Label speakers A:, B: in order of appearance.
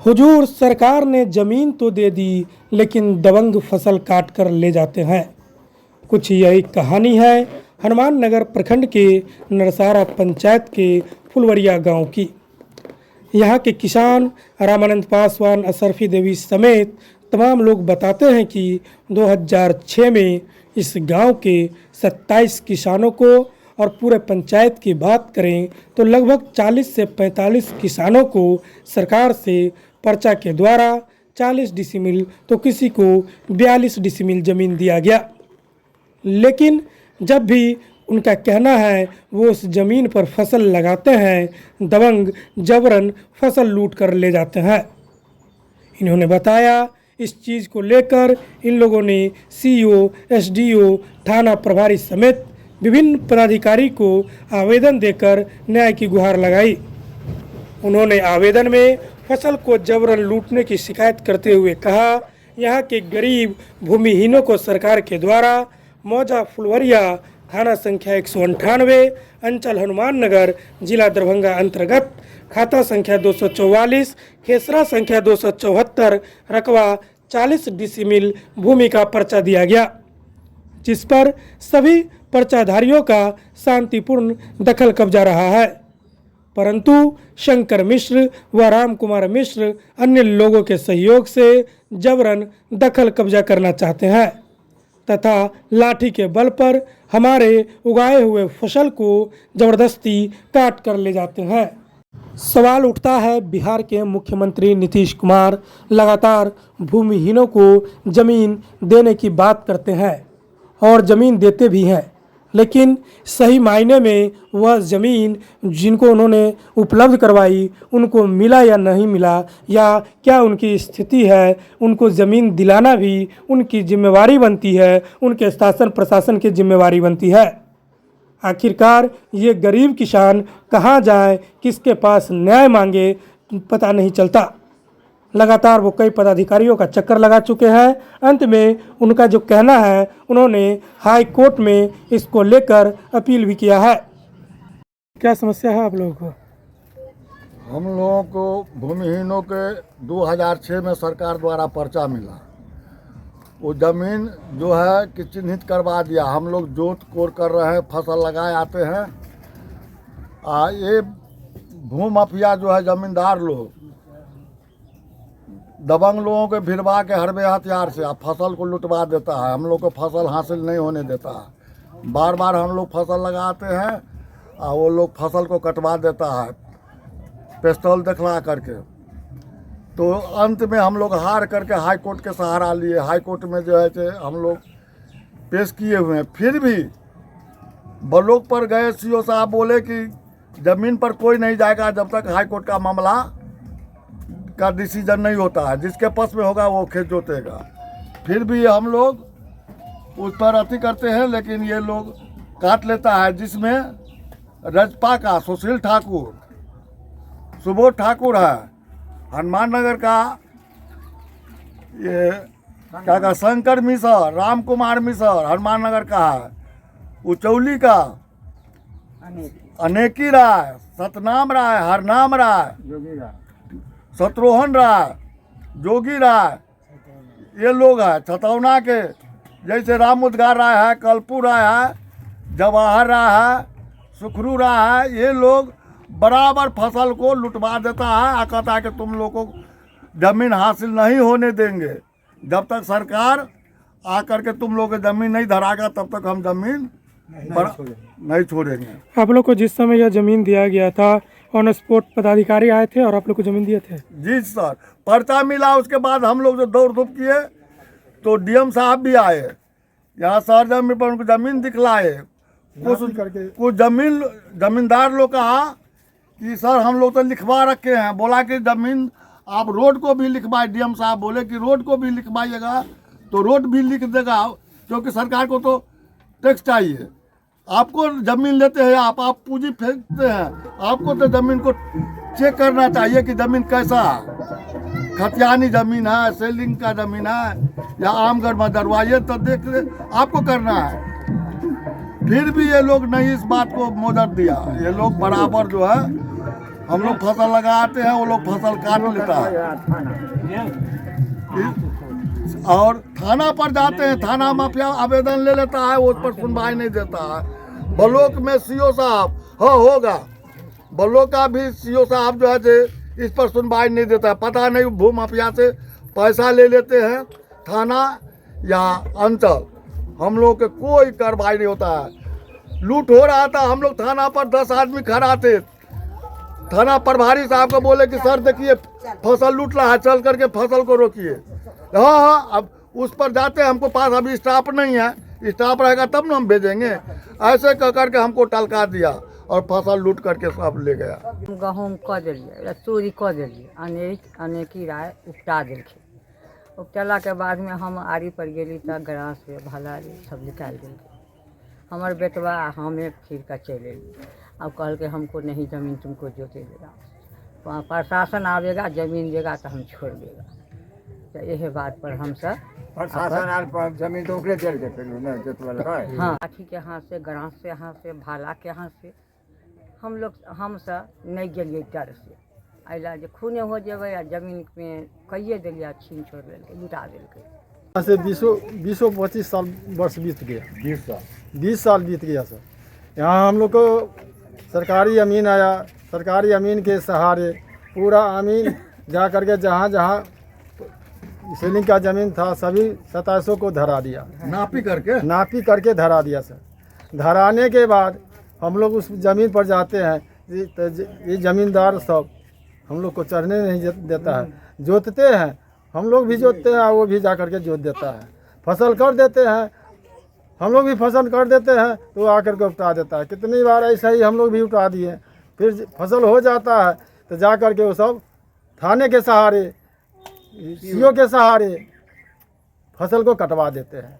A: हुजूर, सरकार ने जमीन तो दे दी लेकिन दबंग फसल काट कर ले जाते हैं। कुछ यही कहानी है हनुमान नगर प्रखंड के नरसारा पंचायत के फुलवरिया गांव की। यहाँ के किसान रामानंद पासवान, अशरफी देवी समेत तमाम लोग बताते हैं कि 2006 में इस गांव के 27 किसानों को और पूरे पंचायत की बात करें तो लगभग 40 से 45 किसानों को सरकार से पर्चा के द्वारा 40 डिसिमिल तो किसी को 42 डिसिमिल ज़मीन दिया गया। लेकिन जब भी उनका कहना है वो उस ज़मीन पर फसल लगाते हैं, दबंग जबरन फसल लूट कर ले जाते हैं। इन्होंने बताया इस चीज़ को लेकर इन लोगों ने सीईओ, एसडीओ, थाना प्रभारी समेत विभिन्न पदाधिकारी को आवेदन देकर न्याय की गुहार लगाई। उन्होंने आवेदन में फसल को जबरन लूटने की शिकायत करते हुए कहा, यहाँ के गरीब भूमिहीनों को सरकार के द्वारा मौजा फुलवरिया थाना संख्या 198, अंचल हनुमान नगर, जिला दरभंगा अंतर्गत, खाता संख्या 244, खेसरा संख्या 274, रकबा 40 डिसिमिल भूमि का पर्चा दिया गया, जिस पर सभी पर्चाधारियों का शांतिपूर्ण दखल कब्जा रहा है। परंतु शंकर मिश्र व राम कुमार मिश्र अन्य लोगों के सहयोग से जबरन दखल कब्जा करना चाहते हैं तथा लाठी के बल पर हमारे उगाए हुए फसल को जबरदस्ती काट कर ले जाते हैं। सवाल उठता है, बिहार के मुख्यमंत्री नीतीश कुमार लगातार भूमिहीनों को ज़मीन देने की बात करते हैं और ज़मीन देते भी हैं, लेकिन सही मायने में वह ज़मीन जिनको उन्होंने उपलब्ध करवाई उनको मिला या नहीं मिला, या क्या उनकी स्थिति है, उनको ज़मीन दिलाना भी उनकी जिम्मेवारी बनती है, उनके शासन प्रशासन की जिम्मेवारी बनती है। आखिरकार ये गरीब किसान कहाँ जाए, किसके पास न्याय मांगे, पता नहीं चलता। लगातार वो कई पदाधिकारियों का चक्कर लगा चुके हैं। अंत में उनका जो कहना है, उन्होंने हाई कोर्ट में इसको लेकर अपील भी किया है। क्या समस्या है आप लोगों को?
B: हम लोगों को भूमिहीनों के 2006 में सरकार द्वारा पर्चा मिला। वो ज़मीन जो है कि चिन्हित करवा दिया। हम लोग जोत कोर कर रहे हैं, फसल लगाए आते हैं। ये भूमाफिया जो है ज़मींदार लोग दबंग लोगों के भिड़वा के हरबे हथियार से फसल को लुटवा देता है। हम लोग को फसल हासिल नहीं होने देता है। बार बार हम लोग फसल लगाते हैं और वो लोग फसल को कटवा देता है पिस्तौल दिखला करके। तो अंत में हम लोग हार करके हाई कोर्ट के सहारा लिए। हाई कोर्ट में जो है कि हम लोग पेश किए हुए हैं। फिर भी ब्लॉक पर गए, सीओ साहब बोले कि ज़मीन पर कोई नहीं जाएगा जब तक हाई कोर्ट का मामला का डिसीजन नहीं होता है। जिसके पास में होगा वो खेत जोतेगा। फिर भी हम लोग उस पर अति करते हैं, लेकिन ये लोग काट लेता है। जिसमें रजपा का सुशील ठाकुर, सुबोध ठाकुर है, हनुमान नगर का ये क्या का शंकर मिश्र, राम कुमार मिश्र हनुमान नगर का है, उचौली का अनेकी राय, सतनाम राय, हरनाम राय, शत्रुघ्न राय, जोगी राय, ये लोग हैं। छतौना के जैसे राम उद्गार राय है, कल्पू राय है, जवाहर राय है, सुखरू राय है। ये लोग बराबर फसल को लुटवा देता है। कहता है कि तुम लोग को ज़मीन हासिल नहीं होने देंगे। जब तक सरकार आकर के तुम लोग की ज़मीन नहीं धराएगा तब तक हम ज़मीन नहीं छोड़ेंगे।
A: आप लोग को जिस समय यह ज़मीन दिया गया था, ऑन स्पॉट पदाधिकारी आए थे और आप लोग को ज़मीन दिए थे?
B: जी सर, पर्चा मिला। उसके बाद हम लोग जो दौड़ धूप किए तो डीएम साहब भी आए यहाँ शहर जमीन पर, उनको ज़मीन दिखलाए। कुछ ज़मींदार लोग कहा कि सर हम लोग तो लिखवा रखे हैं। बोला कि ज़मीन आप रोड को भी लिखवाए। डीएम साहब बोले कि रोड को भी लिखवाइएगा तो रोड भी लिख देगा, क्योंकि सरकार को तो टैक्स चाहिए। आपको ज़मीन लेते हैं आप पूंजी फेंकते हैं। आपको तो ज़मीन को चेक करना चाहिए कि ज़मीन कैसा है, खतियानी ज़मीन है, सेलिंग का ज़मीन है या आमगढ़ में दरवाजे, तो देख ले आपको करना है। फिर भी ये लोग नहीं इस बात को मोहर दिया। ये लोग बराबर जो है हम लोग फसल लगाते हैं, वो लोग फसल काट लेता है। और थाना पर जाते हैं, थाना माफिया आवेदन ले लेता है, उस पर सुनवाई नहीं देता है। ब्लॉक में सीओ साहब होगा, ब्लॉक का भी सीओ साहब जो है जे इस पर सुनवाई नहीं देता है। पता नहीं भू माफिया से पैसा ले लेते हैं थाना या अंचल, हम लोग के कोई कार्रवाई नहीं होता है। लूट हो रहा था, हम लोग थाना पर 10 आदमी खड़ा थे, थाना प्रभारी साहब को बोले कि सर देखिए फसल लूट रहा है, चल करके फसल को रोकिए। हाँ, अब उस पर जाते हैं, हमको पास अभी स्टाफ नहीं है, स्टाफ रहेगा तब ना हम भेजेंगे। ऐसे कह करके हमको टलका दिया और फसल लूट करके सब ले गया।
C: गहूँम कऽ देलियै, चोरी कऽ देलियै, अनेकी राय उपटा देलखिन। उपटेला के बाद में हम आरी पर गेली तऽ ग्रास से भलारी सब निकाल देलकै। हमर बेटवा हमें फिर कर चले एली। अब कहल के हमको नहीं ज़मीन तुमको जोते देगा, प्रशासन आवेगा ज़मीन देगा तो हम छोड़ देगा। तो यही बात पर हम सब
D: प्रशासन आल पर जमीन तो ओकरे चल के फिर ना जोतवल है।
C: हाँ, लाठी के हाथ से, ग्रास से हाथ से, भाला के हाथ से हम सब नहीं गेलिए डर से। अला जे खूने हो जेबै आ जमीन में कहिए देलिए, छीन छोड़ देलकै, लुटा देलकै।
E: यहाँ से 20-25 साल वर्ष बीत गया, 20 साल बीत गया सर। यहाँ हम लोग को सरकारी अमीन आया, सरकारी अमीन के सहारे पूरा अमीन जा करके जहाँ जहाँ सेलिंग का ज़मीन था सभी 2700 को धरा दिया,
B: नापी करके
E: धरा दिया सर। धराने के बाद हम लोग उस ज़मीन पर जाते हैं, ये ज़मींदार सब हम लोग को चढ़ने नहीं देता है। जोतते हैं, हम लोग भी जोतते हैं, वो भी जा करके जोत देता है। फसल कर देते हैं, हम लोग भी फसल कर देते हैं, तो आकर के उठा देता है। कितनी बार ऐसा ही हम लोग भी उठा दिए। फिर फसल हो जाता है तो जा करके वो सब थाने के सहारे, सीओ के सहारे फसल को कटवा देते हैं।